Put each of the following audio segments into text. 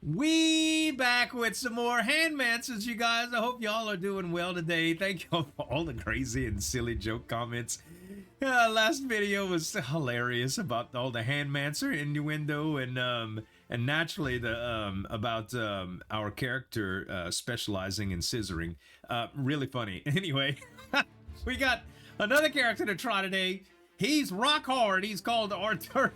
We back with some more Handmancers, you guys. I hope y'all are doing well today. Thank y'all for all the crazy and silly joke comments. Last video was hilarious about all the Handmancer innuendo and naturally the about our character specializing in scissoring. Really funny. Anyway, we got another character to try today. He's rock hard. He's called Arturo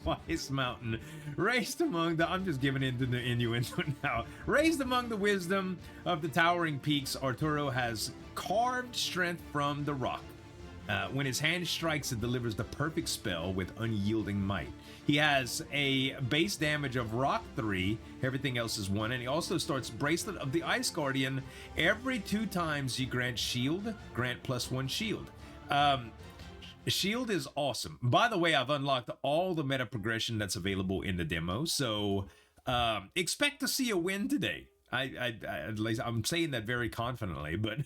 Wise Mountain. Raised among the... I'm just giving into the innuendo now. Raised among the wisdom of the towering peaks, Arturo has carved strength from the rock. When his hand strikes, it delivers the perfect spell with unyielding might. He has a base damage of rock 3. Everything else is 1. And he also starts Bracelet of the Ice Guardian. Every 2 times you grant shield, grant +1 shield. Shield is awesome. By the way, I've unlocked all the meta progression that's available in the demo, so expect to see a win today. At least I'm saying that very confidently, but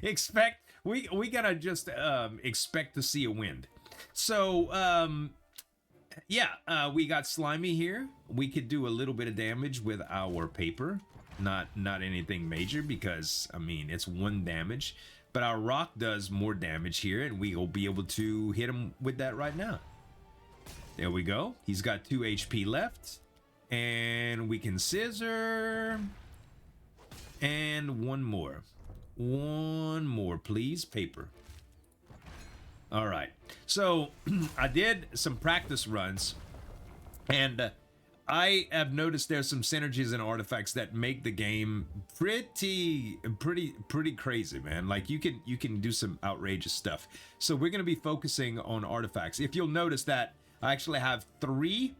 expect we gotta just expect to see a win. So yeah, we got Slimy here. We could do a little bit of damage with our paper, not anything major because I mean it's 1 damage. But our rock does more damage here, and we will be able to hit him with that right now. There we go. He's got 2 HP left. And we can scissor. And 1 more. 1 more, please. Paper. All right. So, I did some practice runs. And I have noticed there's some synergies and artifacts that make the game pretty crazy, man. Like you can do some outrageous stuff. So we're gonna be focusing on artifacts. If you'll notice that I actually have 3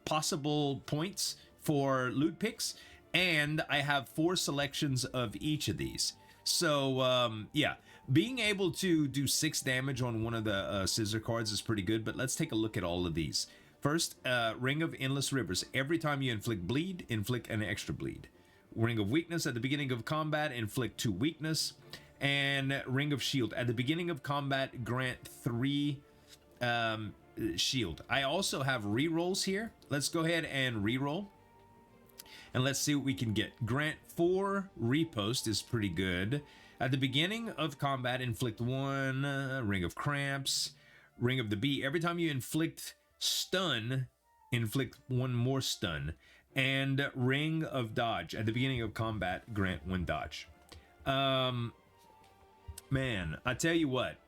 possible points for loot picks, and I have 4 selections of each of these. So yeah, being able to do 6 damage on one of the scissor cards is pretty good. But let's take a look at all of these. First, Ring of Endless Rivers. Every time you inflict bleed, inflict an extra bleed. Ring of Weakness. At the beginning of combat, inflict 2 weakness. And Ring of Shield. At the beginning of combat, grant 3 shield. I also have rerolls here. Let's go ahead and reroll. And let's see what we can get. Grant 4 repost is pretty good. At the beginning of combat, inflict 1. Ring of Cramps. Ring of the Bee. Every time you inflict stun, inflict 1 more stun. And Ring of Dodge. At the beginning of combat, grant 1 dodge. Man, I tell you what,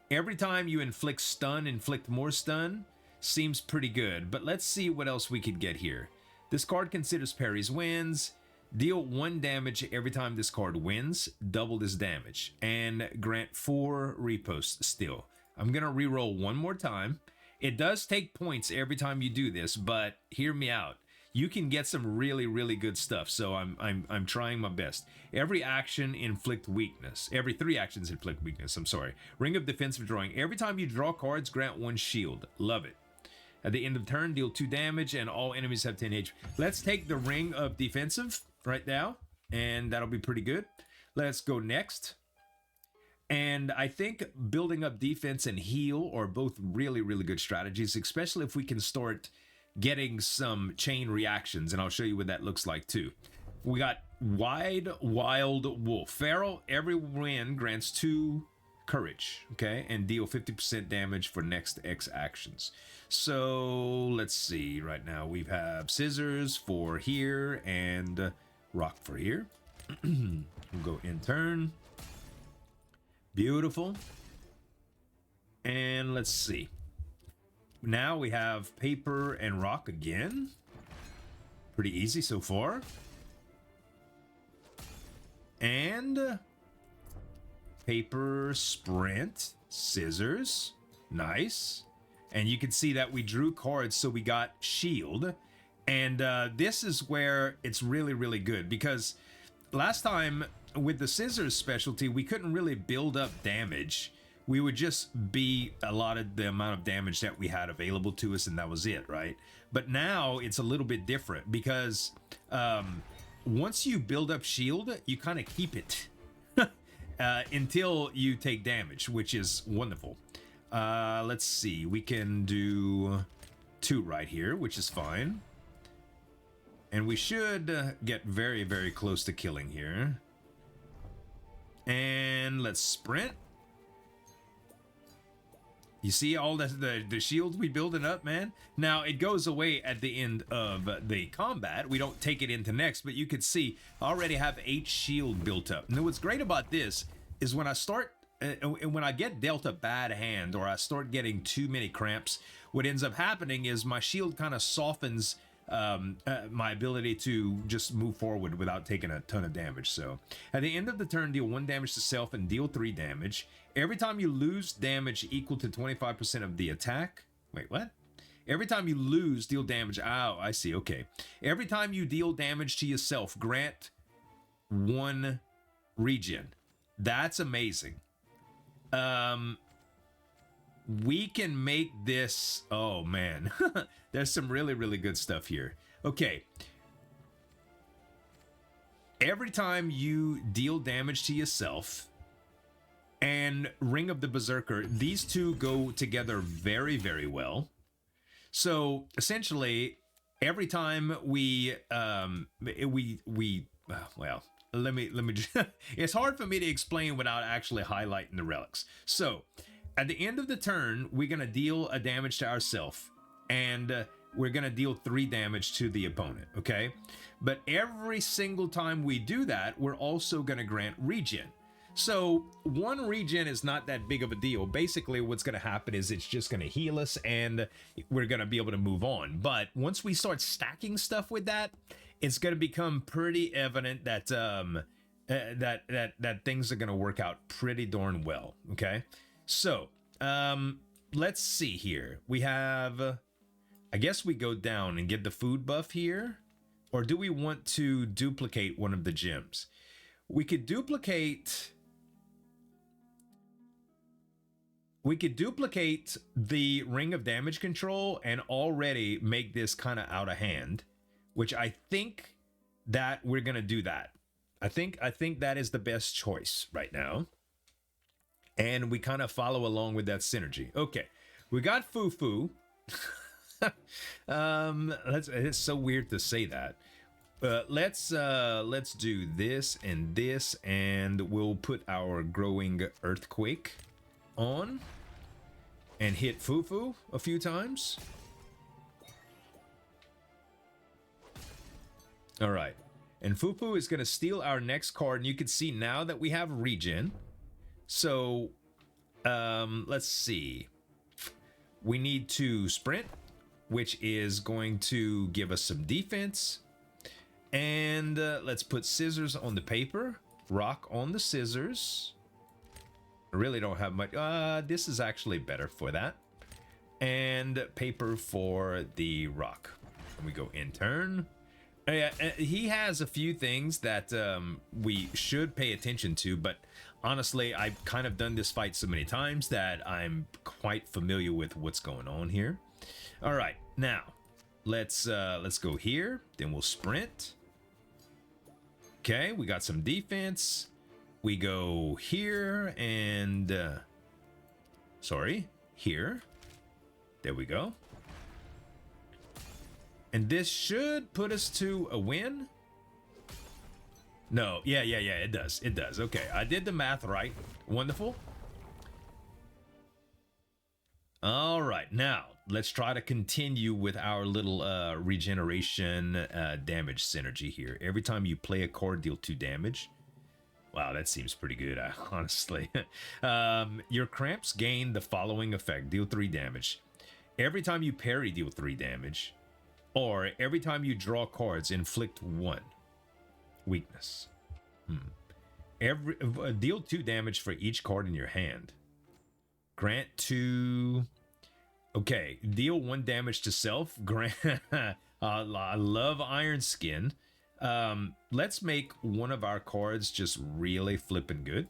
every time you inflict stun, inflict more stun, seems pretty good. But let's see what else we could get here. This card considers parries wins. Deal 1 damage every time this card wins. Double this damage. And grant 4 reposts still. I'm gonna reroll 1 more time. It does take points every time you do this, but hear me out. You can get some really good stuff, so I'm trying my best. Every action inflict weakness. Every 3 actions inflict weakness, I'm sorry. Ring of Defensive Drawing. Every time you draw cards, grant 1 shield. Love it. At the end of turn, deal 2 damage, and all enemies have 10 HP. Let's take the Ring of Defensive right now, and that'll be pretty good. Let's go next. And I think building up defense and heal are both really good strategies, especially if we can start getting some chain reactions, and I'll show you what that looks like too. We got Wild Wolf. Feral, every win grants 2 courage, okay, and deal 50% damage for next X actions. So let's see, right now we have scissors for here and rock for here. We'll go in turn. Beautiful. And let's see. Now we have paper and rock again. Pretty easy so far. And paper, sprint, scissors. Nice. And you can see that we drew cards, so we got shield. And this is where it's really good, because last time with the scissors specialty, we couldn't really build up damage. We would just be allotted the amount of damage that we had available to us, and that was it, right? But now it's a little bit different, because once you build up shield, you kind of keep it until you take damage, which is wonderful. Let's see, we can do 2 right here, which is fine. And we should get very, very close to killing here. And let's sprint. You see all the shields we building up, man? Now, it goes away at the end of the combat. We don't take it into next, but you can see I already have 8 shield built up. Now, what's great about this is when I start, when I get dealt a bad hand or I start getting too many cramps, what ends up happening is my shield kind of softens my ability to just move forward without taking a ton of damage. So at the end of the turn, deal 1 damage to self and deal 3 damage. Every time you lose damage equal to 25% of the attack. Wait, what? Every time you lose, deal damage. Oh, I see. Okay. Every time you deal damage to yourself, grant 1 regen. That's amazing. We can make this. Oh man. There's some really, really good stuff here. Okay. Every time you deal damage to yourself and Ring of the Berserker, these two go together very, very well. So essentially, every time well, let me it's hard for me to explain without actually highlighting the relics. So at the end of the turn, we're gonna deal a damage to ourselves, and we're gonna deal 3 damage to the opponent. Okay, but every single time we do that, we're also gonna grant regen. So 1 regen is not that big of a deal. Basically, what's going to happen is it's just going to heal us and we're going to be able to move on. But once we start stacking stuff with that, it's going to become pretty evident that that things are going to work out pretty darn well. Okay, so let's see here. We have, I guess we go down and get the food buff here, or do we want to duplicate one of the gems? We could duplicate. We could duplicate the Ring of Damage Control and already make this kind of out of hand, which I think that we're gonna do that. I think that is the best choice right now, and we kind of follow along with that synergy. Okay, we got Fufu. It's so weird to say that. Let's do this, and we'll put our growing earthquake on and hit Fufu a few times. All right, and Fufu is going to steal our next card, and you can see now that we have regen. So let's see, we need to sprint, which is going to give us some defense. And let's put scissors on the paper, rock on the scissors. I really don't have much. This is actually better for that. And paper for the rock. And we go in turn. He has a few things that we should pay attention to, but honestly, I've kind of done this fight so many times that I'm quite familiar with what's going on here. All right, now let's go here. Then we'll sprint. Okay, we got some defense. We go here and here. There we go. And this should put us to a win. No, yeah, it does. It does. Okay, I did the math right. Wonderful. All right, now let's try to continue with our little regeneration damage synergy here. Every time you play a card, deal 2 damage. Wow, that seems pretty good, honestly. Your cramps gain the following effect. Deal 3 damage. Every time you parry, deal 3 damage. Or every time you draw cards, inflict 1 weakness. Deal 2 damage for each card in your hand. Grant 2... Okay, deal 1 damage to self. Grant... I love Iron Skin. Let's make one of our cards just really flipping good.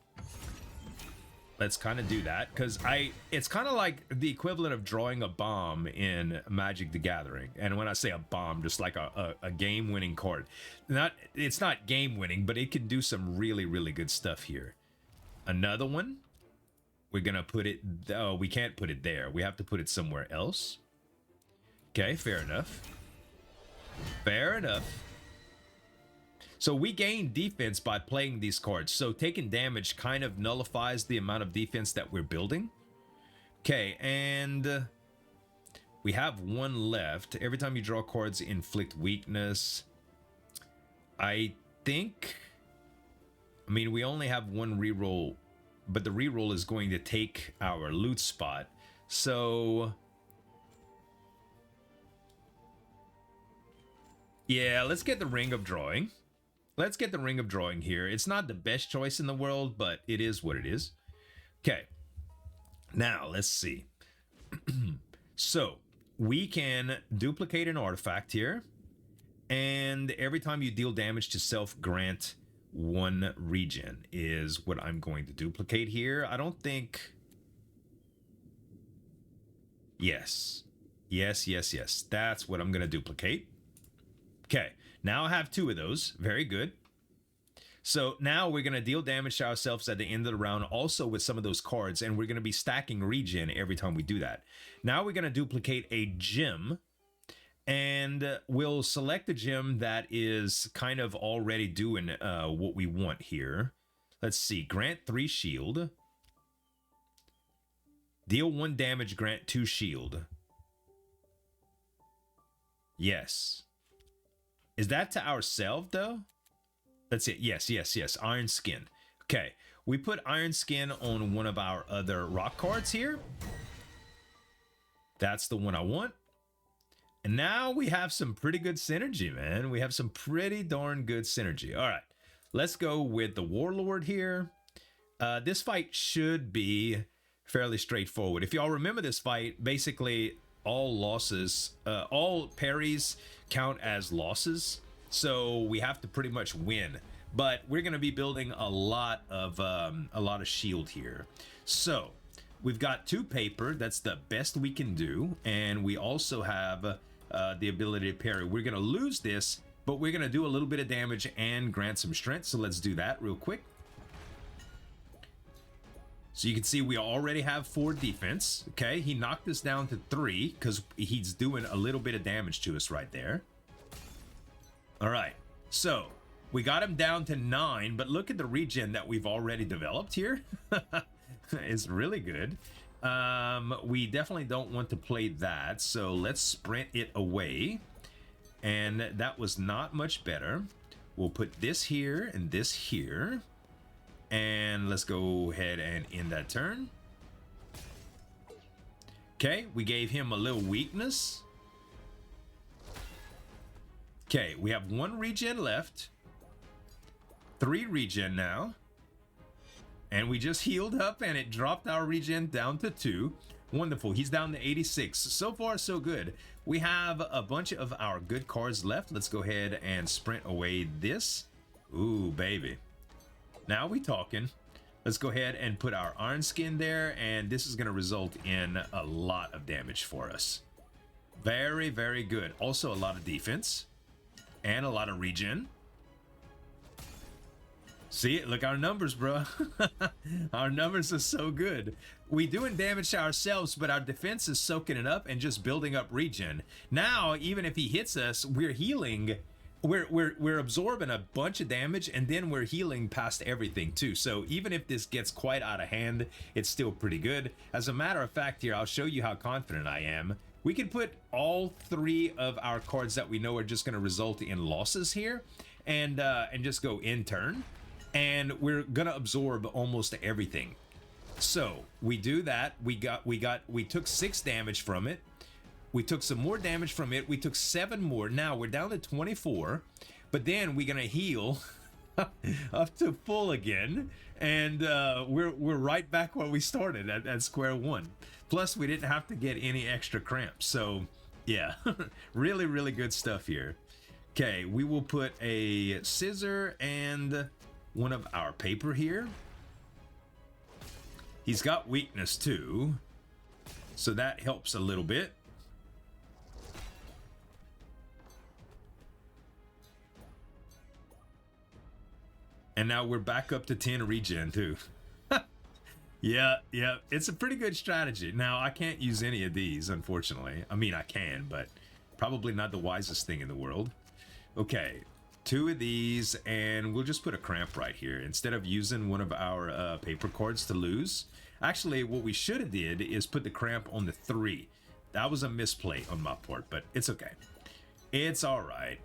Let's kind of do that, because it's kind of like the equivalent of drawing a bomb in Magic the Gathering. And when I say a bomb, just like a game-winning card. It's not game-winning, but it can do some really, really good stuff here. Another one. We're gonna put it... Oh, we can't put it there. We have to put it somewhere else. Okay, fair enough. Fair enough. So we gain defense by playing these cards. So taking damage kind of nullifies the amount of defense that we're building. Okay, and we have one left. Every time you draw cards, inflict weakness. I think... I mean, we only have one reroll, but the reroll is going to take our loot spot. So... yeah, let's get the Ring of Drawing. Let's get the Ring of Drawing here. It's not the best choice in the world, but it is what it is. Okay. Now, let's see. So, we can duplicate an artifact here. And every time you deal damage to self, grant 1 regen is what I'm going to duplicate here. I don't think... yes. Yes, yes, yes. That's what I'm going to duplicate. Okay. Now I have 2 of those. Very good. So now we're going to deal damage to ourselves at the end of the round also with some of those cards, and we're going to be stacking regen every time we do that. Now we're going to duplicate a gem, and we'll select a gem that is kind of already doing what we want here. Let's see. Grant 3 shield. Deal 1 damage, grant 2 shield. Yes. Is that to ourselves, though? That's it. Yes, yes, yes. Iron Skin. Okay. We put Iron Skin on one of our other rock cards here. That's the one I want. And now we have some pretty good synergy, man. We have some pretty darn good synergy. All right. Let's go with the Warlord here. This fight should be fairly straightforward. If y'all remember this fight, basically all losses, all parries count as losses. So we have to pretty much win, but we're going to be building a lot of shield here. So we've got 2 paper. That's the best we can do. And we also have the ability to parry. We're going to lose this, but we're going to do a little bit of damage and grant some strength. So let's do that real quick. So you can see we already have 4 defense. Okay. He knocked us down to 3 because he's doing a little bit of damage to us right there. All right, so we got him down to 9, but look at the regen that we've already developed here. It's really good. We definitely don't want to play that, so let's sprint it away. And that was not much better. We'll put this here and this here. And let's go ahead and end that turn. Okay, we gave him a little weakness. Okay, we have 1 regen left. 3 regen now. And we just healed up and it dropped our regen down to 2. Wonderful. He's down to 86. So far, so good. We have a bunch of our good cards left. Let's go ahead and sprint away this. Ooh, baby. Now we talking. Let's go ahead and put our Iron Skin there. And this is going to result in a lot of damage for us. Very, very good. Also a lot of defense. And a lot of regen. See, look our numbers, bro. Our numbers are so good. We doing damage to ourselves, but our defense is soaking it up and just building up regen. Now, even if he hits us, we're healing. We're absorbing a bunch of damage, and then we're healing past everything too. So even if this gets quite out of hand, it's still pretty good. As a matter of fact, here I'll show you how confident I am. We can put all 3 of our cards that we know are just going to result in losses here, and just go in turn, and we're going to absorb almost everything. So we do that. We took 6 damage from it. We took some more damage from it. We took 7 more. Now we're down to 24, but then we're going to heal up to full again, and we're right back where we started at square one. Plus, we didn't have to get any extra cramps. So, yeah, really, really good stuff here. Okay, we will put a scissor and one of our paper here. He's got weakness too, so that helps a little bit. And now we're back up to 10 regen too. Yeah, it's a pretty good strategy. Now, I can't use any of these, unfortunately. I mean, I can, but probably not the wisest thing in the world. Okay, 2 of these, and we'll just put a cramp right here instead of using one of our paper cards to lose. Actually, what we should have did is put the cramp on the 3. That was a misplay on my part, but it's okay. It's all right.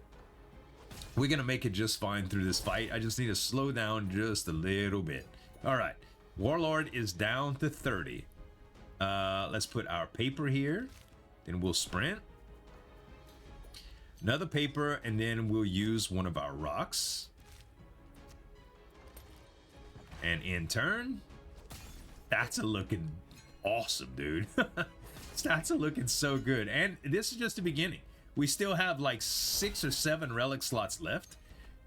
We're gonna make it just fine through this fight. I just need to slow down just a little bit. All right, Warlord is down to 30. Let's put our paper here, then we'll sprint. Another paper, and then we'll use one of our rocks. And in turn, that's a looking awesome, dude. Stats are looking so good, and this is just the beginning. We still have like 6 or 7 relic slots left.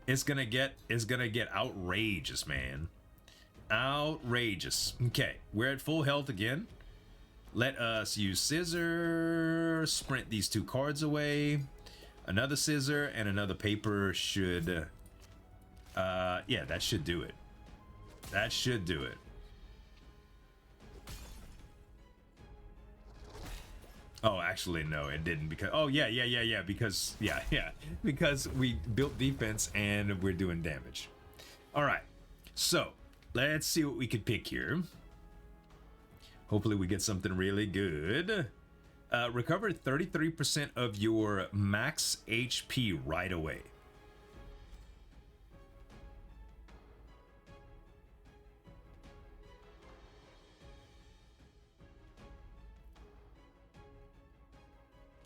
It's gonna get outrageous, man. Outrageous. Okay, we're at full health again. Let us use scissor, sprint these 2 cards away. Another scissor and another paper should, yeah, that should do it. That should do it. Oh, actually, no, it didn't because, oh, yeah, because, because we built defense and we're doing damage. All right, so let's see what we could pick here. Hopefully we get something really good. Recover 33% of your max HP right away.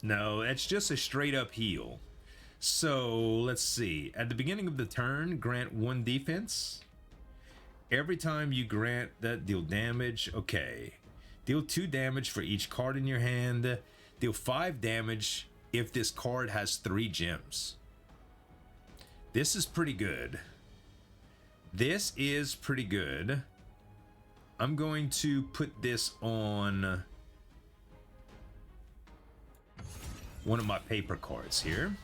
No, it's just a straight up heal. So let's see. At the beginning of the turn, grant 1 defense. Every time you grant that, deal damage. Okay. Deal 2 damage for each card in your hand. Deal 5 damage if this card has 3 gems. This is pretty good. This is pretty good. I'm going to put this on one of my paper cards here.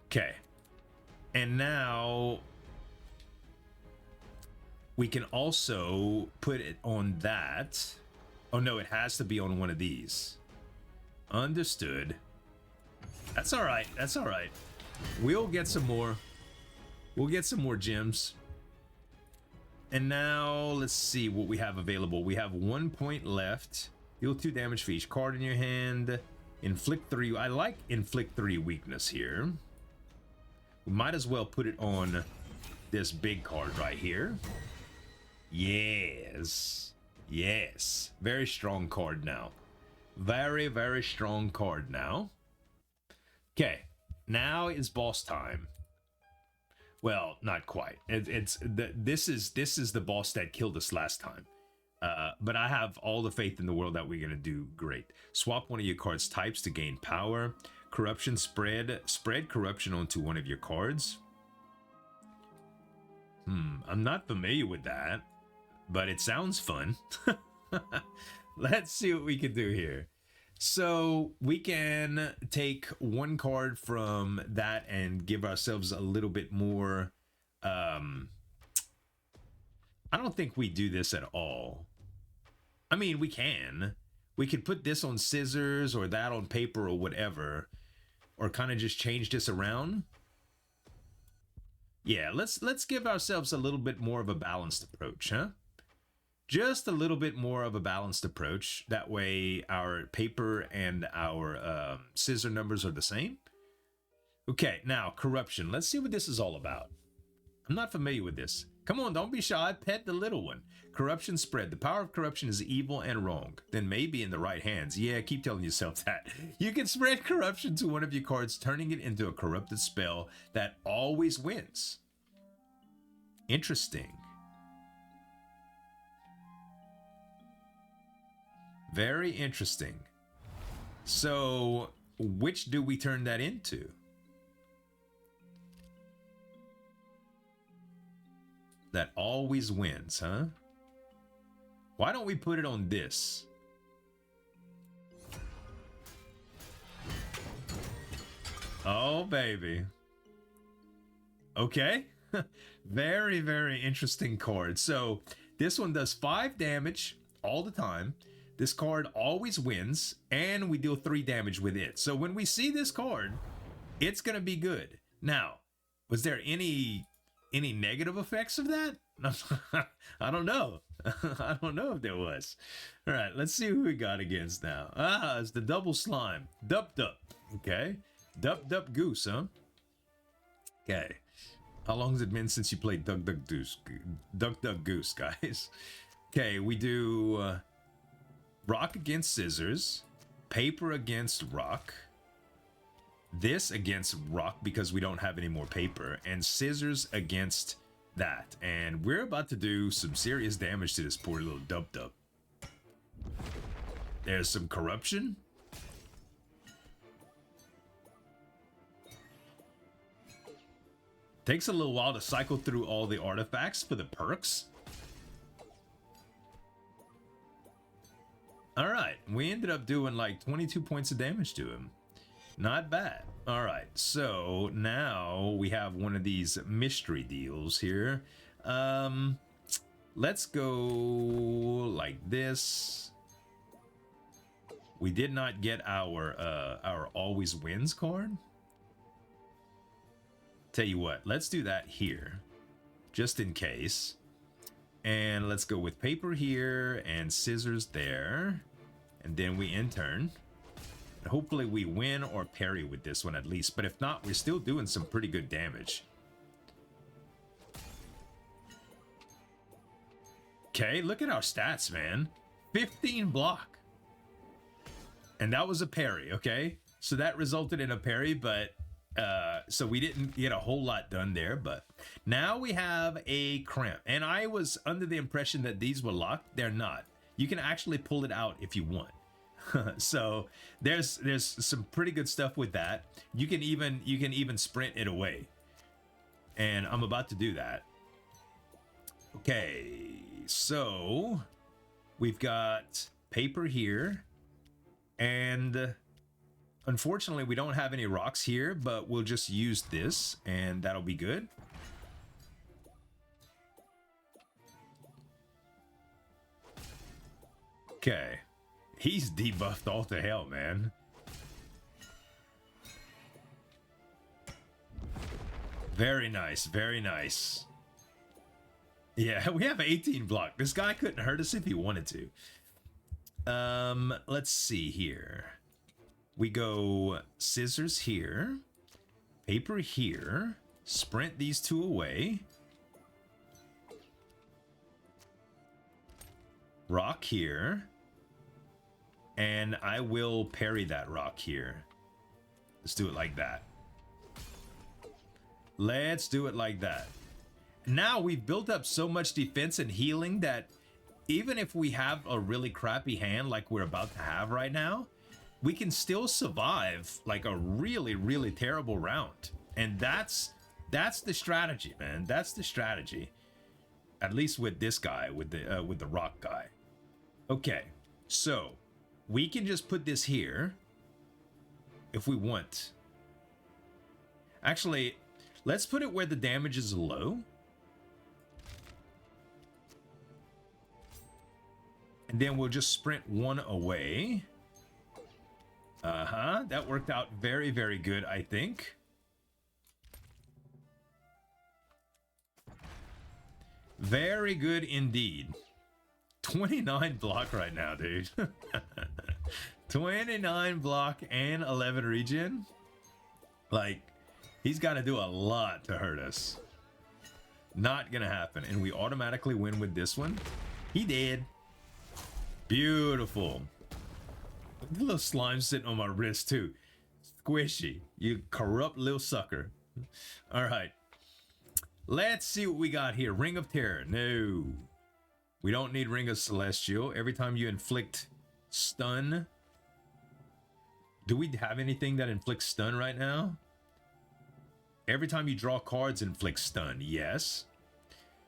Okay. And now we can also put it on that. Oh no, it has to be on one of these. Understood. That's all right. That's all right. We'll get some more. We'll get some more gems. And now let's see what we have available. We have 1 point left. Deal 2 damage for each card in your hand. Inflict 3. I like inflict 3 weakness here. We might as well put it on this big card right here. Yes. Yes. Very strong card now. Very, very strong card now. Okay. Now is boss time. Well, not quite. This is the boss that killed us last time. But I have all the faith in the world that we're gonna do great. Swap one of your cards' types to gain power. Corruption spread corruption onto one of your cards. I'm not familiar with that, but it sounds fun. Let's see what we can do here. So we can take 1 card from that and give ourselves a little bit more. I don't think we do this at all. I mean, we can. We could put this on scissors or that on paper or whatever, or kind of just change this around. Yeah, let's give ourselves a little bit more of a balanced approach, huh? Just a little bit more of a balanced approach. That way our paper and our scissor numbers are the same. Okay, now corruption. Let's see what this is all about. I'm not familiar with this. Come on, don't be shy. Pet the little one. Corruption spread. The power of corruption is evil and wrong. Then maybe in the right hands. Yeah, keep telling yourself that. You can spread corruption to one of your cards, turning it into a corrupted spell that always wins. Interesting. Very interesting. So, which do we turn that into? That always wins, huh? Why don't we put it on this? Oh, baby. Okay. Very, very interesting card. So, this one does 5 damage all the time. This card always wins, and we deal 3 damage with it. So when we see this card, it's going to be good. Now, was there any negative effects of that? I don't know. I don't know if there was. All right, let's see who we got against now. Ah, it's the double slime. Dup Dup. Okay. Dup Dup Goose, huh? Okay. How long has it been since you played Duck Duck Goose? Duck Duck Goose, guys. Okay, we do rock against scissors, paper against rock, this against rock because we don't have any more paper, and scissors against that. And we're about to do some serious damage to this poor little Dup Dup. There's some corruption. Takes a little while to cycle through all the artifacts for the perks. Alright, we ended up doing like 22 points of damage to him. Not bad. Alright, so now we have one of these mystery deals here. Let's go like this. We did not get our always wins card. Tell you what, let's do that here, just in case. And let's go with paper here and scissors there. And then we end turn. And hopefully we win or parry with this one at least. But if not, we're still doing some pretty good damage. Okay, look at our stats, man. 15 block. And that was a parry, okay? So that resulted in a parry, but so we didn't get a whole lot done there. But now we have a cramp. And I was under the impression that these were locked. They're not. You can actually pull it out if you want. So there's some pretty good stuff with that. You can even sprint it away. And I'm about to do that. Okay, so we've got paper here, and unfortunately we don't have any rocks here, but we'll just use this and that'll be good. Okay, he's debuffed all to hell, man. Very nice, very nice. Yeah, we have 18 block. This guy couldn't hurt us if he wanted to. Let's see here. We go scissors here, paper here, sprint these two away, rock here, and I will parry that rock here. Let's do it like that. Let's do it like that. Now we've built up so much defense and healing that even if we have a really crappy hand like we're about to have right now, we can still survive like a really, really terrible round. And that's the strategy, man. That's the strategy. At least with this guy, with the rock guy. Okay, so we can just put this here if we want. Actually, let's put it where the damage is low. And then we'll just sprint one away. That worked out very, very good, I think. Very good indeed. 29 block right now, dude. 29 block and 11 regen. Like, he's got to do a lot to hurt us. Not gonna happen. And we automatically win with this one. He did. Beautiful. The little slime sitting on my wrist too. Squishy. You corrupt little sucker. All right. Let's see what we got here. Ring of Terror. No. We don't need Ring of Celestial. Every time you inflict stun. Do we have anything that inflicts stun right now? Every time you draw cards, inflicts stun. Yes.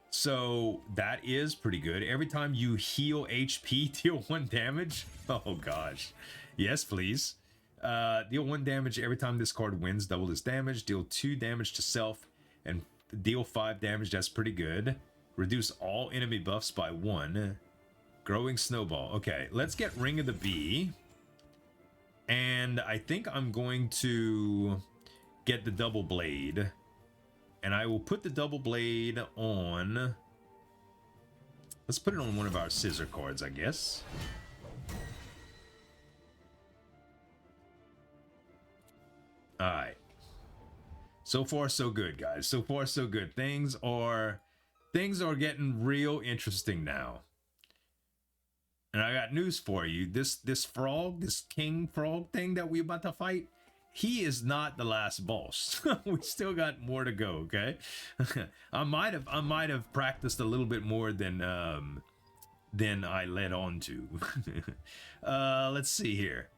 So that is pretty good. Every time you heal HP, deal 1 damage. Oh gosh. Yes, please. Deal 1 damage every time this card wins. Double this damage. Deal 2 damage to self and deal 5 damage. That's pretty good. Reduce all enemy buffs by 1. Growing snowball. Okay, let's get Ring of the Bee. And I think I'm going to get the double blade. And I will put the double blade on... Let's put it on one of our scissor cards, I guess. Alright. So far, so good, guys. So far, so good. Things are getting real interesting now. And I got news for you. This frog, this king frog thing that we about to fight, he is not the last boss. We still got more to go, okay? I might have practiced a little bit more than I led on to. Let's see here.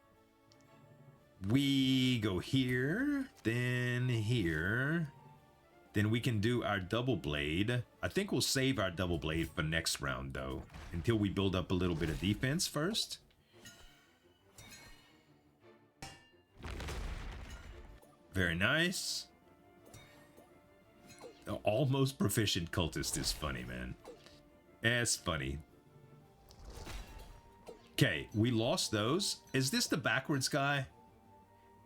We go here, then here. Then we can do our double blade. I think we'll save our double blade for next round, though, until we build up a little bit of defense first. Very nice. The almost proficient cultist is funny, man. It's funny. Okay, we lost those. Is this the backwards guy?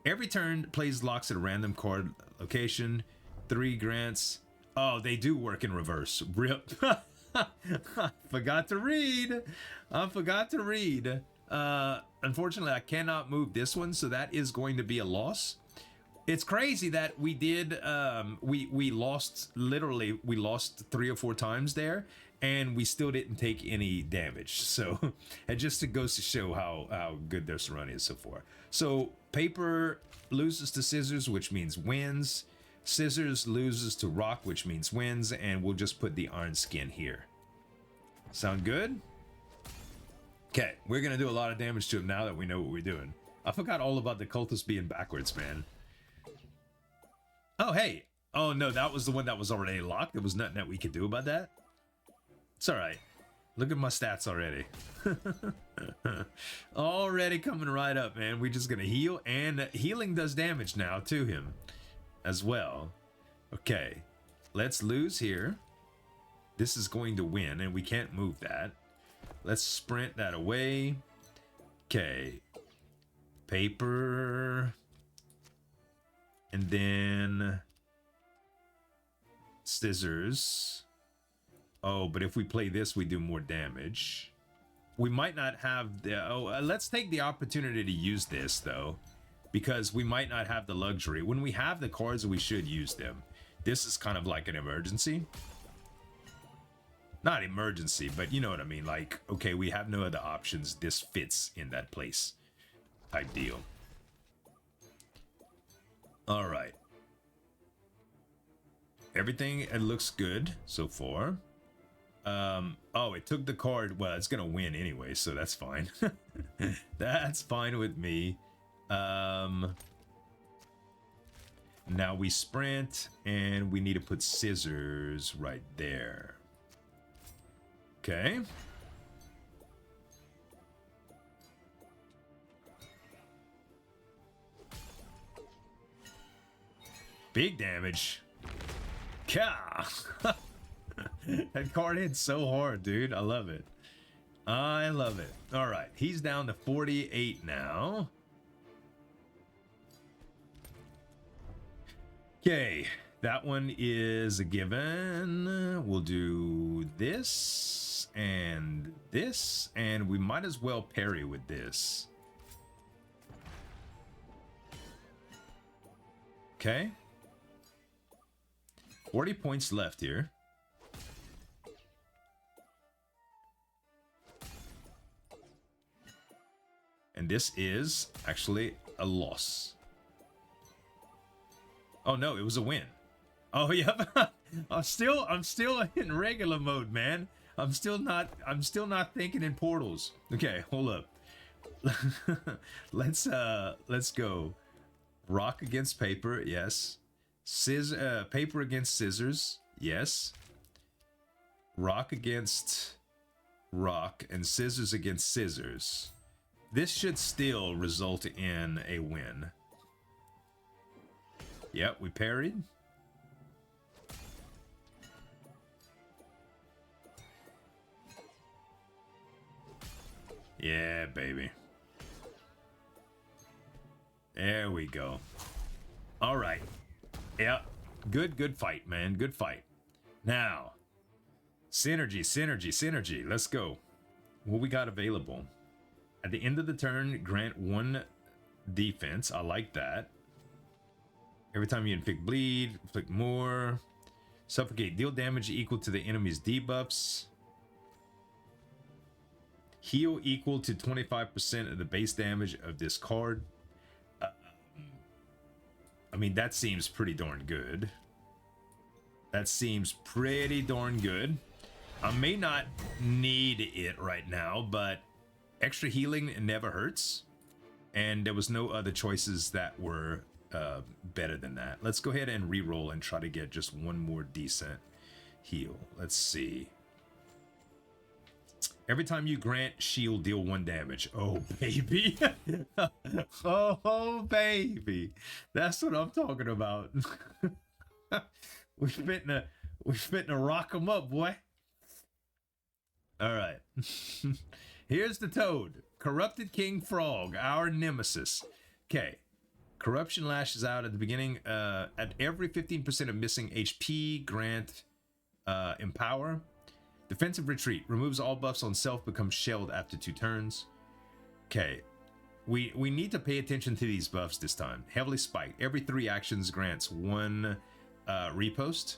Every turn, plays locks at a random card location. 3 grants. Oh, they do work in reverse. Rip. Forgot to read. I forgot to read. Unfortunately, I cannot move this one, so that is going to be a loss. It's crazy that we did, we lost, literally, we lost 3 or 4 times there, and we still didn't take any damage. So, it just goes to show how good this run is so far. So, Paper loses to Scissors, which means wins. Scissors loses to Rock, which means wins, and we'll just put the Iron Skin here. Sound good? Okay, we're gonna do a lot of damage to him now that we know what we're doing. I forgot all about the cultist being backwards, man. Oh, hey. Oh, no, that was the one that was already locked. There was nothing that we could do about that. It's alright. Look at my stats already. Already coming right up, man. We're just gonna heal, and healing does damage now to him as well. Okay, let's lose here. This is going to win, and we can't move that. Let's sprint that away. Okay, Paper, and then Scissors. Oh, but if we play this, we do more damage. We might not have the... Oh, let's take the opportunity to use this, though, because we might not have the luxury. When we have the cards, we should use them. This is kind of like an emergency. Not emergency, but you know what I mean. Like, okay, we have no other options. This fits in that place type deal. All right. Everything, it looks good so far. Oh, it took the card. Well, it's gonna win anyway, so that's fine. That's fine with me. Now we sprint, and we need to put Scissors right there. Okay. Big damage. Ka! That card hit so hard, dude. I love it. I love it. All right, he's down to 48 now. Okay, that one is a given. We'll do this, and we might as well parry with this. Okay. 40 points left here. And this is actually a loss. Oh no, it was a win. Oh yeah, I'm still in regular mode, man. I'm still not thinking in portals. Okay, hold up. Let's go. Rock against Paper, yes. Paper against Scissors, yes. Rock against Rock, and Scissors against Scissors. This should still result in a win. Yep, we parried. Yeah, baby. There we go. All right. Yeah. Good fight, man. Good fight. Now, synergy. Let's go. What we got available? At the end of the turn, grant 1 defense. I like that. Every time you inflict bleed, inflict more. Suffocate. Deal damage equal to the enemy's debuffs. Heal equal to 25% of the base damage of this card. I mean, that seems pretty darn good. That seems pretty darn good. I may not need it right now, but extra healing never hurts. And there was no other choices that were better than that. Let's go ahead and re-roll and try to get just one more decent heal. Let's see. Every time you grant shield, deal 1 damage. Oh, baby. Oh, baby. That's what I'm talking about. we fitting to rock them up, boy. All right. Here's the toad. Corrupted King Frog, our nemesis. Okay. Corruption lashes out at the beginning. At every 15% of missing HP, grant empower. Defensive retreat. Removes all buffs on self, becomes shelled after 2 turns. Okay. We need to pay attention to these buffs this time. Heavily spiked. Every 3 actions grants 1 repost.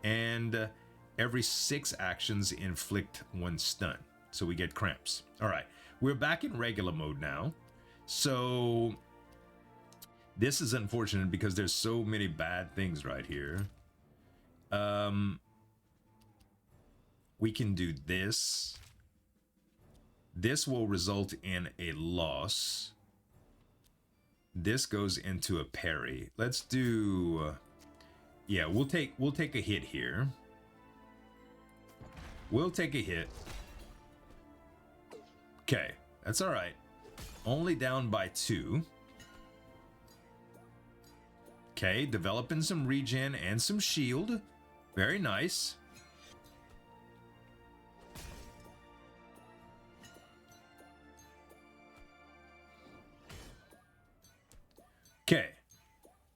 And every 6 actions inflict 1 stun. So we get cramps. Alright. We're back in regular mode now. So this is unfortunate because there's so many bad things right here. We can do this. This will result in a loss. This goes into a parry. Let's do yeah, we'll take a hit here. We'll take a hit. Okay, that's all right. Only down by 2. Okay, developing some regen and some shield. Very nice. Okay,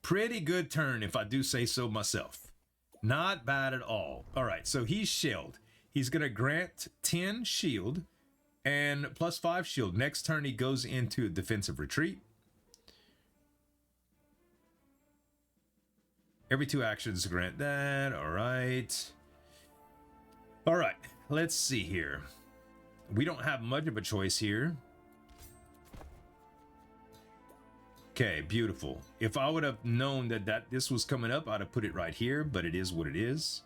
pretty good turn if I do say so myself. Not bad at all. All right, so he's shelled. He's gonna grant 10 shield and plus 5 shield. Next turn he goes into a defensive retreat. Every 2 actions grant that. All right. All right, let's see here. We don't have much of a choice here. Okay, beautiful. If I would have known that this was coming up, I'd have put it right here, but it is what it is.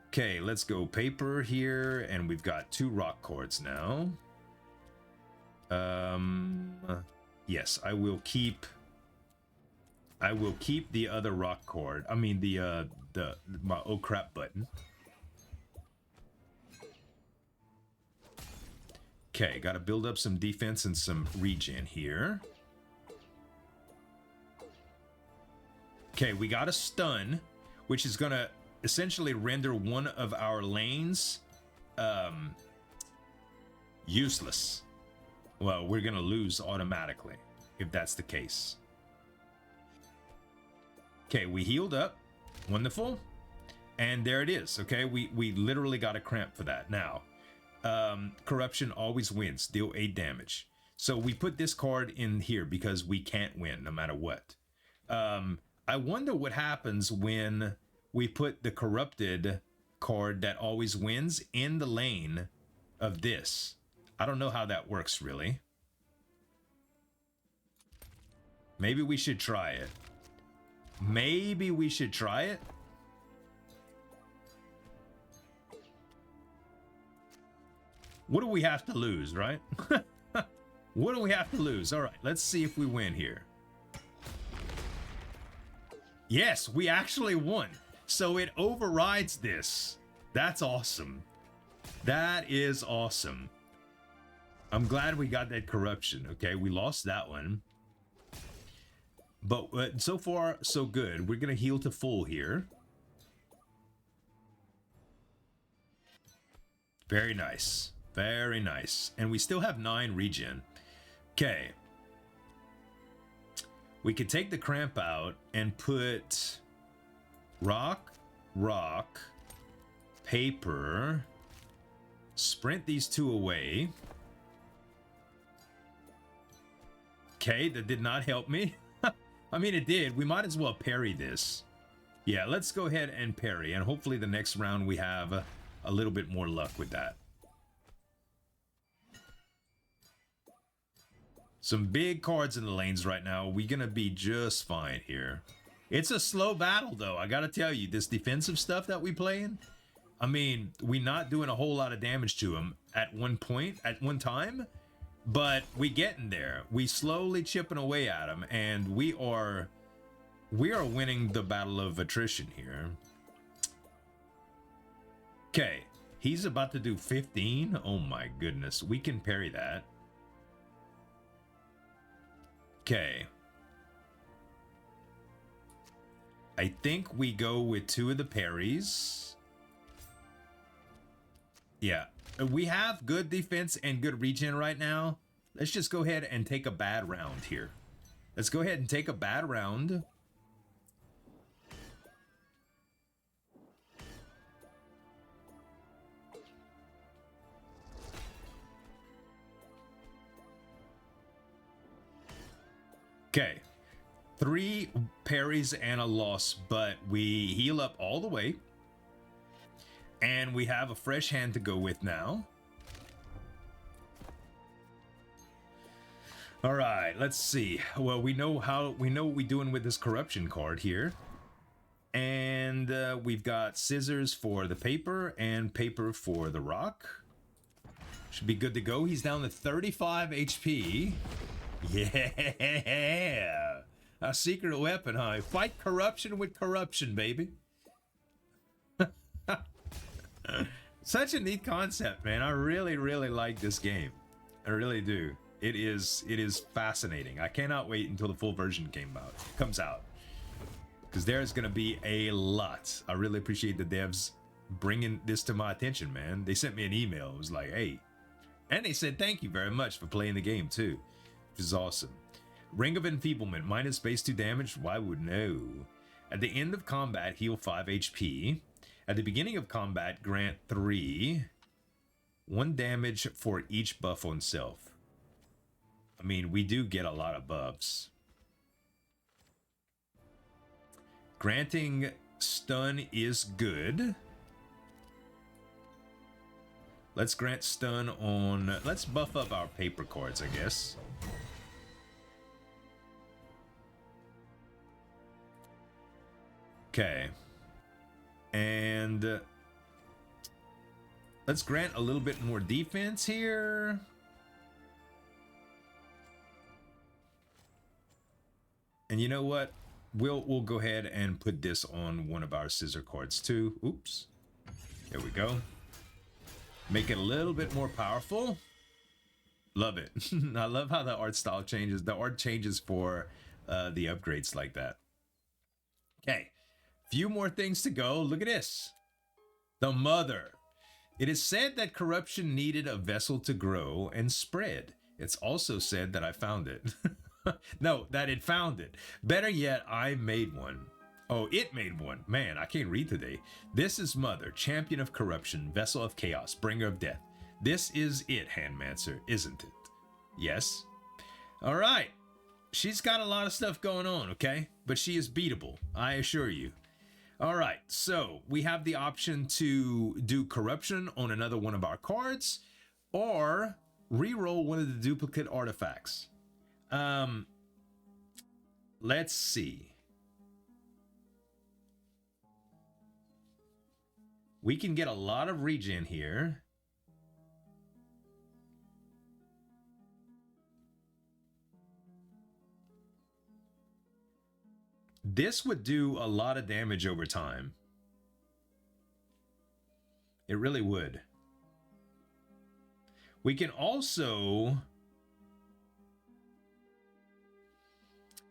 Okay, let's go paper here, and we've got 2 rock cards now. Yes, I will keep the other rock card. I mean my oh crap button. Okay, got to build up some defense and some regen here. Okay, we got a stun, which is gonna essentially render one of our lanes useless. Well, we're gonna lose automatically if that's the case. Okay, we healed up. Wonderful. And there it is. Okay, we literally got a cramp for that. Now, corruption always wins. Deal 8 damage. So we put this card in here because we can't win no matter what. I wonder what happens when we put the corrupted card that always wins in the lane of this. I don't know how that works really. Maybe we should try it. Maybe we should try it. What do we have to lose, right? What do we have to lose? All right, let's see if we win here. Yes, we actually won. So it overrides this. That's awesome. That is awesome. I'm glad we got that corruption. Okay, we lost that one. But so far, so good. We're going to heal to full here. Very nice. Very nice. And we still have 9 regen. Okay. We could take the cramp out and put rock, rock, paper, sprint these 2 away. Okay, that did not help me. I mean, it did. We might as well parry this. Yeah, let's go ahead and parry, and hopefully the next round we have a little bit more luck with that. Some big cards in the lanes right now. We're gonna be just fine here. It's a slow battle, though. I gotta tell you, this defensive stuff that we playing, I mean, we're not doing a whole lot of damage to him at one point, at one time, but we getting there. We slowly chipping away at him, and we are winning the battle of attrition here. Okay, he's about to do 15. Oh my goodness, we can parry that. Okay. I think we go with 2 of the parries. Yeah, we have good defense and good regen right now. Let's just go ahead and take a bad round here. Let's go ahead and take a bad round. Okay, 3 parries and a loss, but we heal up all the way. And we have a fresh hand to go with now. All right, let's see. Well, we know what we're doing with this corruption card here. And we've got scissors for the paper and paper for the rock. Should be good to go. He's down to 35 HP. Yeah, a secret weapon, huh? Fight corruption with corruption, baby. Such a neat concept, man. I really, really like this game. I really do. It is fascinating. I cannot wait until the full version comes out, because there's gonna be a lot. I really appreciate the devs bringing this to my attention, man. They sent me an email. It was like, hey, and they said thank you very much for playing the game too. Which is awesome. Ring of Enfeeblement, minus base 2 damage. Why would no? At the end of combat, heal 5 HP. At the beginning of combat, grant 3. 1 damage for each buff on self. I mean, we do get a lot of buffs. Granting stun is good. Let's grant stun on... Let's buff up our paper cards, I guess. Okay, and let's grant a little bit more defense here. And you know what? We'll go ahead and put this on one of our scissor cards too. Oops. There we go. Make it a little bit more powerful. Love it. I love how the art style changes. The art changes for the upgrades like that. Okay. Few more things to go. Look at this. The Mother. It is said that corruption needed a vessel to grow and spread. It's also said that I found it. No, that it found it. Better yet, I made one. Oh, it made one. Man, I can't read today. This is Mother, champion of corruption, vessel of chaos, bringer of death. This is it, Handmancer, isn't it? Yes. All right. She's got a lot of stuff going on, okay? But she is beatable, I assure you. All right, so we have the option to do corruption on another one of our cards, or re-roll one of the duplicate artifacts. Let's see. We can get a lot of regen here. This would do a lot of damage over time. It really would. We can also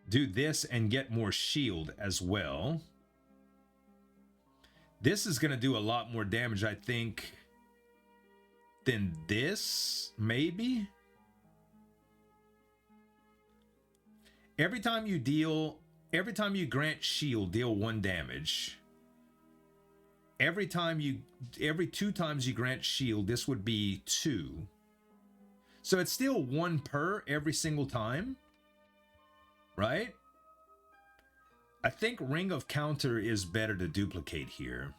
do this and get more shield as well. This is going to do a lot more damage, I think. then this, maybe? Every time you grant shield, deal 1 damage. Every 2 times you grant shield, this would be 2. So it's still 1 per every single time, right? I think Ring of Counter is better to duplicate here.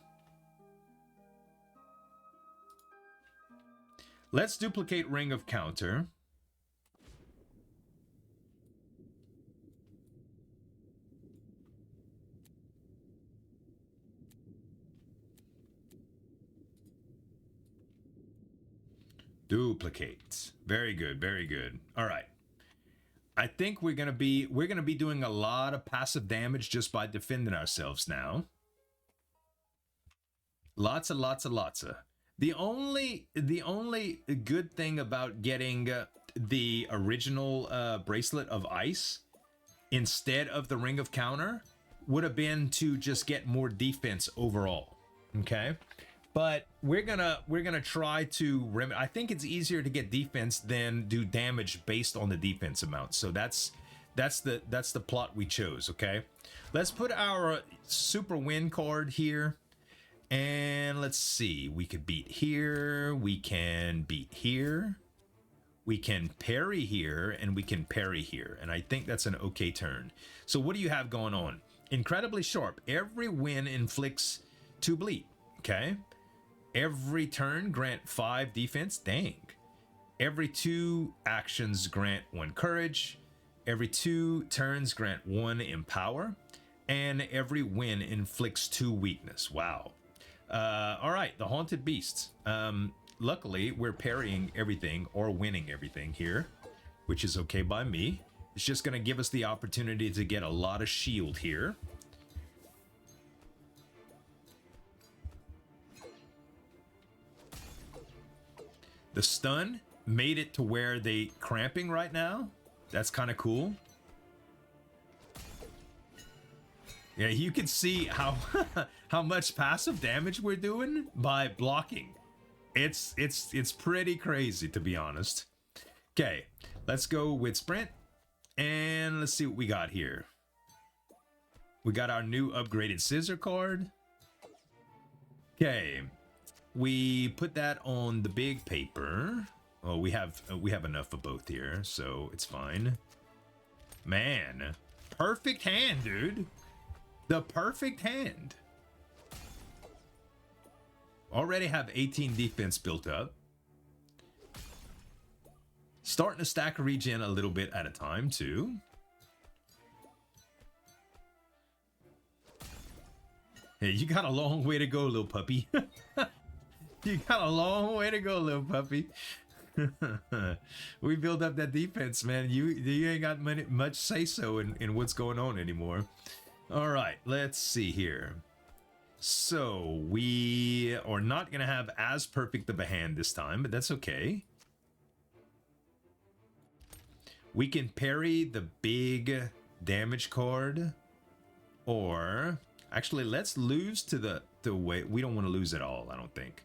Let's duplicate Ring of Counter. Duplicate. Very good, very good. All right. I think we're gonna be doing a lot of passive damage just by defending ourselves now. Lots of. The only good thing about getting the original bracelet of ice instead of the Ring of Counter would have been to just get more defense overall. Okay. But we're gonna try to I think it's easier to get defense than do damage based on the defense amount. So that's the plot we chose. Okay, let's put our super win card here, and let's see. We could beat here. We can beat here. We can parry here, and we can parry here. And I think that's an okay turn. So what do you have going on? Incredibly sharp. Every win inflicts 2 bleed. Okay. Every turn, grant 5 defense. Dang. Every 2 actions, grant 1 courage. Every 2 turns, grant 1 empower. And every win inflicts 2 weakness. Wow. All right, the Haunted Beasts. Luckily, we're parrying everything or winning everything here, which is okay by me. It's just going to give us the opportunity to get a lot of shield here. The stun made it to where they cramping right now. That's kind of cool. Yeah, you can see how how much passive damage we're doing by blocking. It's pretty crazy, to be honest. Okay, let's go with sprint, and let's see what we got here. We got our new upgraded scissor card. Okay. We put that on the big paper. Oh, we have enough of both here, so it's fine. Man, perfect hand, dude. The perfect hand. Already have 18 defense built up. Starting to stack regen a little bit at a time, too. Hey, you got a long way to go, little puppy. You got a long way to go, little puppy. We built up that defense, man. You ain't got much say-so in what's going on anymore. All right, let's see here. So we are not going to have as perfect of a hand this time, but that's okay. We can parry the big damage card, or actually let's lose to the way. We don't want to lose at all, I don't think.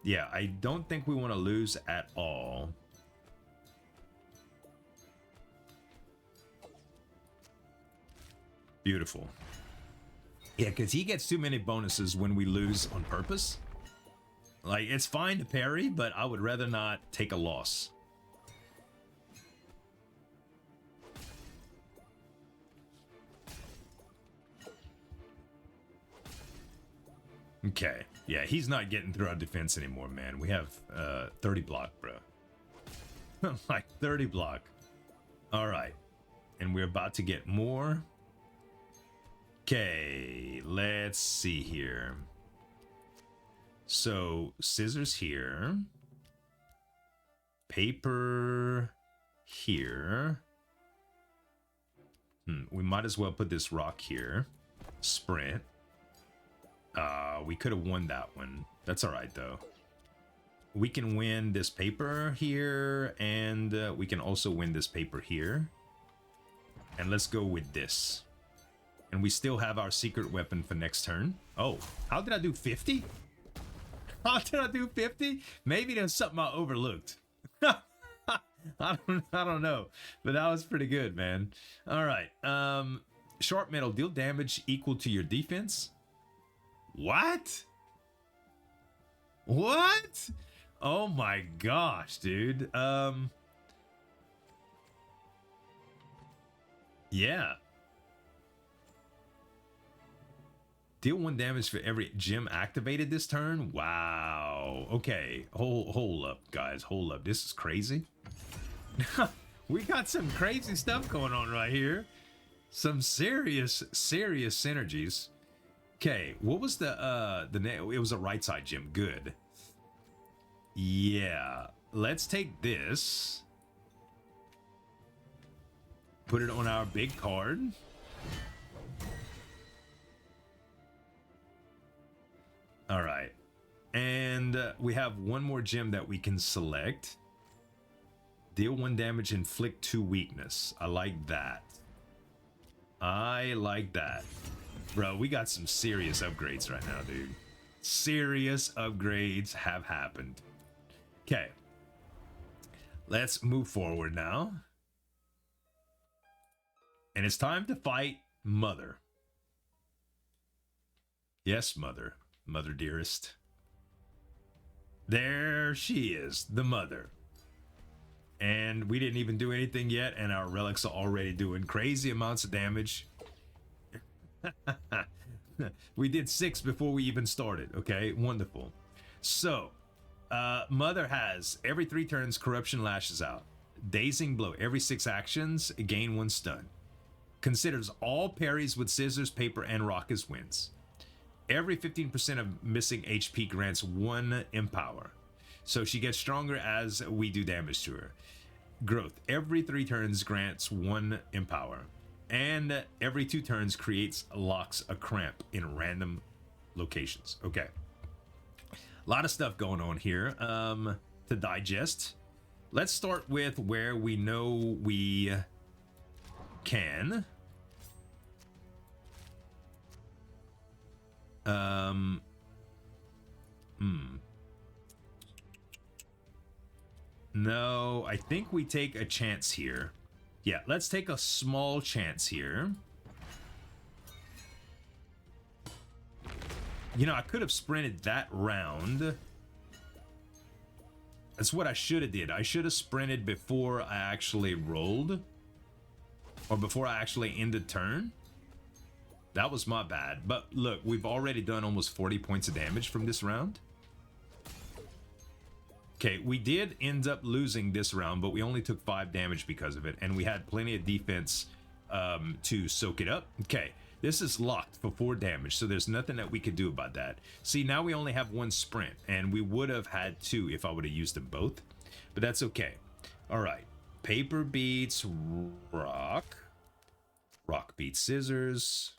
Yeah, I don't think we want to lose at all. Beautiful. Yeah, because he gets too many bonuses when we lose on purpose. Like, it's fine to parry, but I would rather not take a loss. Okay. Yeah, he's not getting through our defense anymore, man. We have 30 block, bro. Like 30 block. All right. And we're about to get more. Okay, let's see here. So, scissors here. Paper here. We might as well put this rock here. Sprint. We could have won that one. That's all right, though. We can win this paper here, and we can also win this paper here. And let's go with this. And we still have our secret weapon for next turn. Oh, how did I do 50? How did I do 50? Maybe there's something I overlooked. I don't know, but that was pretty good, man. All right. Sharp metal, deal damage equal to your defense. What? What? Oh my gosh, dude. Yeah. Deal 1 damage for every gem activated this turn. Wow. Okay. Hold up, guys. Hold up. This is crazy. We got some crazy stuff going on right here. Some serious synergies. Okay, what was the name? It was a right side gem. Good. Yeah. Let's take this. Put it on our big card. All right. And we have one more gem that we can select. Deal 1 damage, inflict 2 weakness. I like that. I like that. Bro, we got some serious upgrades right now, dude. Serious upgrades have happened. Okay. Let's move forward now. And it's time to fight Mother. Yes, Mother. Mother dearest. There she is, the Mother. And we didn't even do anything yet, and our relics are already doing crazy amounts of damage. We did 6 before we even started. Okay, wonderful. So Mother has every 3 turns corruption lashes out, dazing blow every 6 actions, gain 1 stun, considers all parries with scissors, paper, and rock as wins. Every 15% of missing HP grants 1 empower, so she gets stronger as we do damage to her. Growth every 3 turns grants 1 empower, and every 2 turns locks a cramp in random locations. Okay, a lot of stuff going on here to digest. Let's start with where we know we can. No, I think we take a chance here. Yeah, let's take a small chance here. You know, I could have sprinted that round. That's what I should have did. I should have sprinted before I actually rolled. Or before I actually ended turn. That was my bad. But look, we've already done almost 40 points of damage from this round. Okay, we did end up losing this round, but we only took 5 damage because of it, and we had plenty of defense to soak it up. Okay, this is locked for 4 damage, so there's nothing that we could do about that. See, now we only have 1 sprint, and we would have had 2 if I would have used them both, but that's okay. All right, paper beats rock. Rock beats scissors.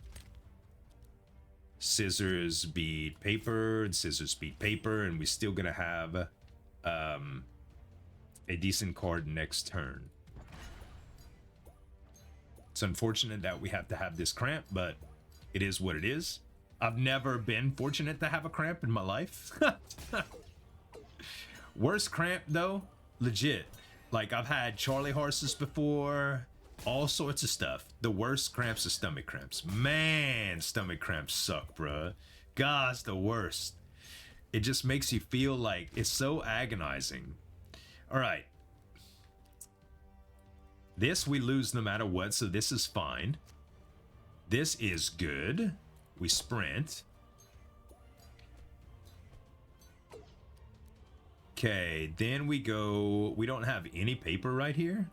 Scissors beat paper, and scissors beat paper, and we're still gonna have a decent card next turn. It's unfortunate that we have to have this cramp, but it is what it is. I've never been fortunate to have a cramp in my life. Worst cramp though, legit. Like, I've had Charlie horses before, all sorts of stuff. The worst cramps are stomach cramps. Man, stomach cramps suck, bruh. God's the worst. It just makes you feel like it's so agonizing. All right. This we lose no matter what, so this is fine. This is good. We sprint. Okay, then we go... We don't have any paper right here?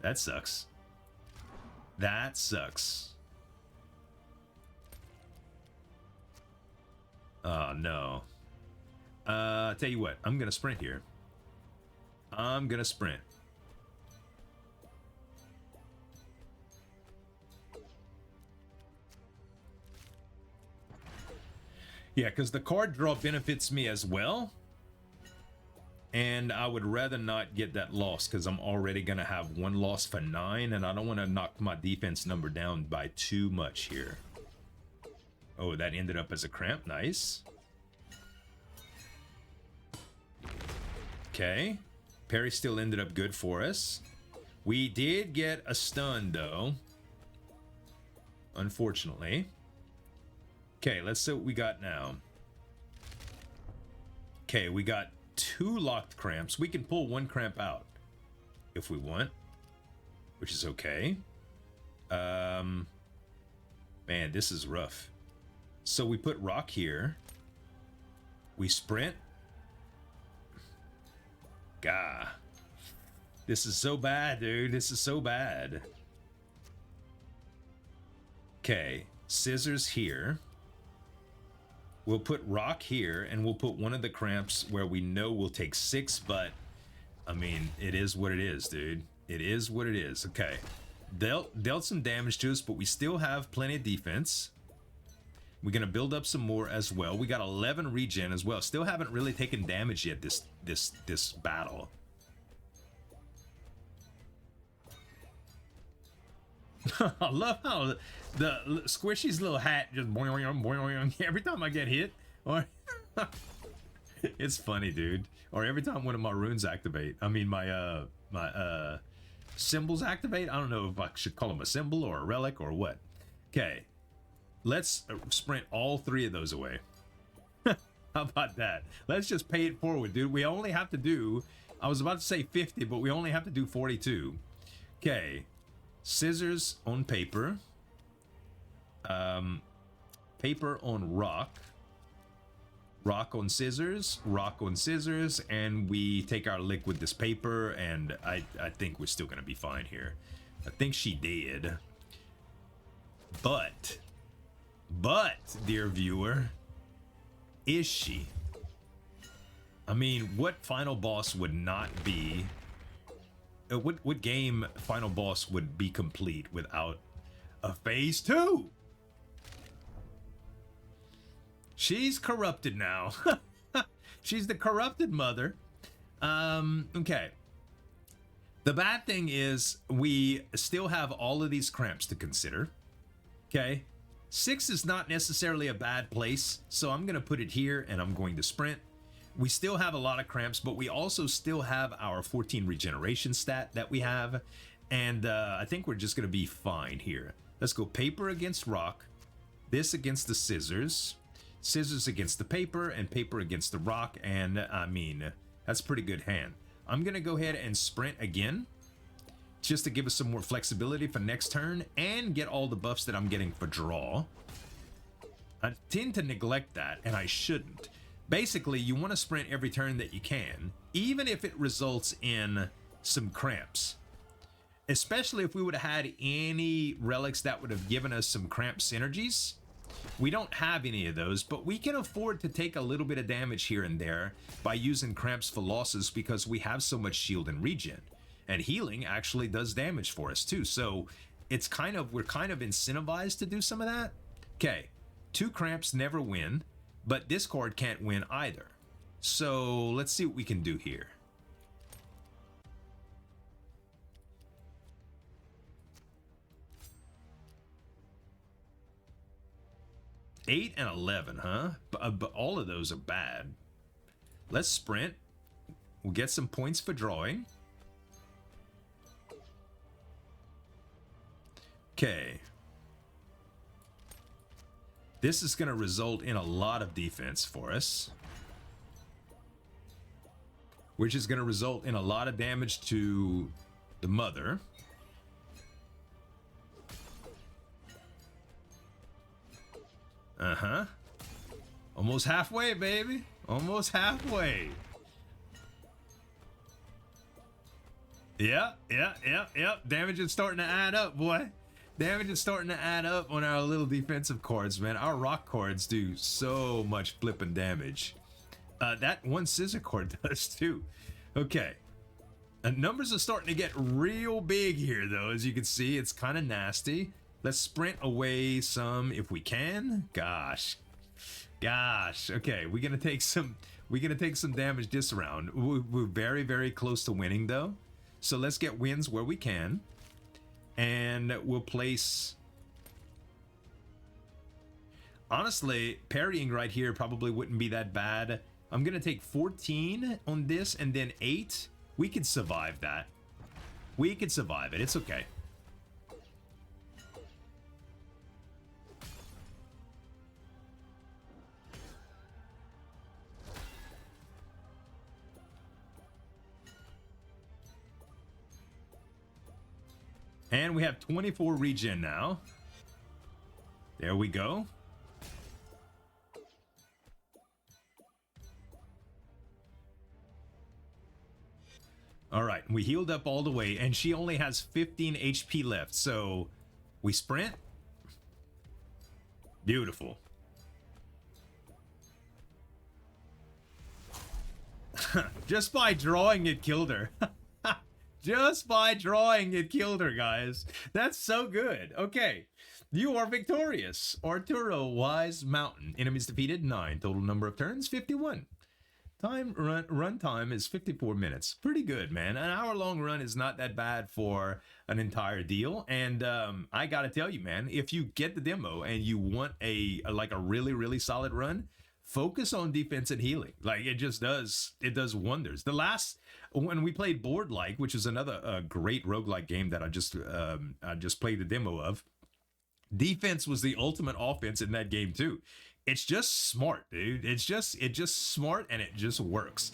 That sucks. That sucks. Oh, no. Tell you what, I'm gonna sprint here. I'm gonna sprint. Yeah, because the card draw benefits me as well. And I would rather not get that loss because I'm already going to have one loss for 9. And I don't want to knock my defense number down by too much here. Oh, that ended up as a cramp. Nice. Okay. Parry still ended up good for us. We did get a stun, though. Unfortunately. Okay, let's see what we got now. Okay, we got 2 locked cramps. We can pull 1 cramp out if we want, which is okay. Man, this is rough. So we put rock here. We sprint. Gah. This is so bad, dude. This is so bad. Okay, scissors here. We'll put rock here, and we'll put one of the cramps where we know we'll take 6, but, I mean, it is what it is, dude. It is what it is. Okay. Dealt some damage to us, but we still have plenty of defense. We're going to build up some more as well. We got 11 regen as well. Still haven't really taken damage yet this battle. I love how the Squishy's little hat just boing, boing, every time I get hit. Or it's funny, dude. Or every time one of my runes activate. I mean, my symbols activate. I don't know if I should call them a symbol or a relic or what. Okay, let's sprint all 3 of those away. How about that? Let's just pay it forward, dude. We only have to do, I was about to say 50, but we only have to do 42. Okay. Scissors on paper. Paper on rock. Rock on scissors. Rock on scissors. And we take our lick with this paper. And I think we're still going to be fine here. I think she did. But, dear viewer, is she? I mean, what final boss would not be... What game final boss would be complete without a phase 2? She's corrupted now. She's the corrupted mother. Okay. The bad thing is we still have all of these cramps to consider. Okay. 6 is not necessarily a bad place, so I'm going to put it here and I'm going to sprint. We still have a lot of cramps, but we also still have our 14 regeneration stat that we have. And I think we're just going to be fine here. Let's go paper against rock. This against the scissors. Scissors against the paper and paper against the rock. And I mean, that's a pretty good hand. I'm going to go ahead and sprint again. Just to give us some more flexibility for next turn. And get all the buffs that I'm getting for draw. I tend to neglect that, and I shouldn't. Basically, you want to sprint every turn that you can, even if it results in some cramps. Especially if we would have had any relics that would have given us some cramp synergies. We don't have any of those, but we can afford to take a little bit of damage here and there by using cramps for losses because we have so much shield and regen. And healing actually does damage for us too, so it's we're kind of incentivized to do some of that. Okay, 2 cramps never win. But this card can't win either. So let's see what we can do here. Eight and 11, huh? But all of those are bad. Let's sprint. We'll get some points for drawing. Okay. This is going to result in a lot of defense for us, which is going to result in a lot of damage to the mother. Uh-huh. Almost halfway, baby. Almost halfway. Yeah. Damage is starting to add up, boy. Damage is starting to add up on our little defensive cards, man. Our rock cards do so much flipping damage. That one scissor card does too. Okay. Numbers are starting to get real big here, though. As you can see, it's kind of nasty. Let's sprint away some if we can. Gosh. Gosh, okay, we're gonna take some damage this round. We're very, very close to winning though. So let's get wins where we can. And we'll place... Honestly, parrying right here probably wouldn't be that bad. I'm gonna take 14 on this and then 8. We could survive that. We could survive it, it's okay. And we have 24 regen now. There we go. All right, we healed up all the way, and she only has 15 HP left, so we sprint. Beautiful. Just by drawing it killed her. Just by drawing it killed her, guys. That's so good. Okay, you are victorious. Arturo Wise Mountain. Enemies defeated 9. Total number of turns 51. Run time is 54 minutes. Pretty good, man. An hour-long run is not that bad for an entire deal. And I gotta tell you, man, if you get the demo and you want a really, really solid run, focus on defense and healing. Like, it just does, it does wonders. The last, when we played Board-like, which is another great roguelike game that I just played the demo of, defense was the ultimate offense in that game too. It's just smart, dude. It's just smart, and it just works.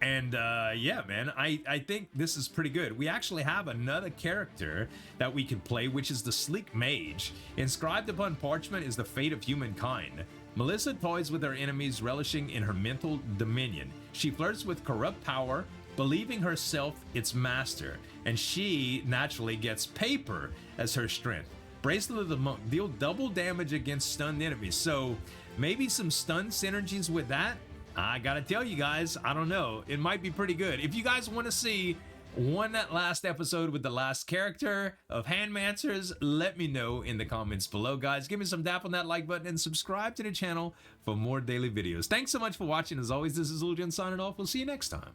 And yeah, man, I think this is pretty good. We actually have another character that we can play, which is the Sleek Mage. Inscribed upon parchment is the fate of humankind. Melissa toys with her enemies, relishing in her mental dominion. She flirts with corrupt power, believing herself its master, and she naturally gets Paper as her strength. Bracelet of the Monk. Deal double damage against stunned enemies. So maybe some stun synergies with that. I gotta tell you guys, I don't know. It might be pretty good. If you guys want to see one last episode with the last character of Handmancers, let me know in the comments below, guys. Give me some tap on that like button and subscribe to the channel for more daily videos. Thanks so much for watching. As always, this is Uljan signing off. We'll see you next time.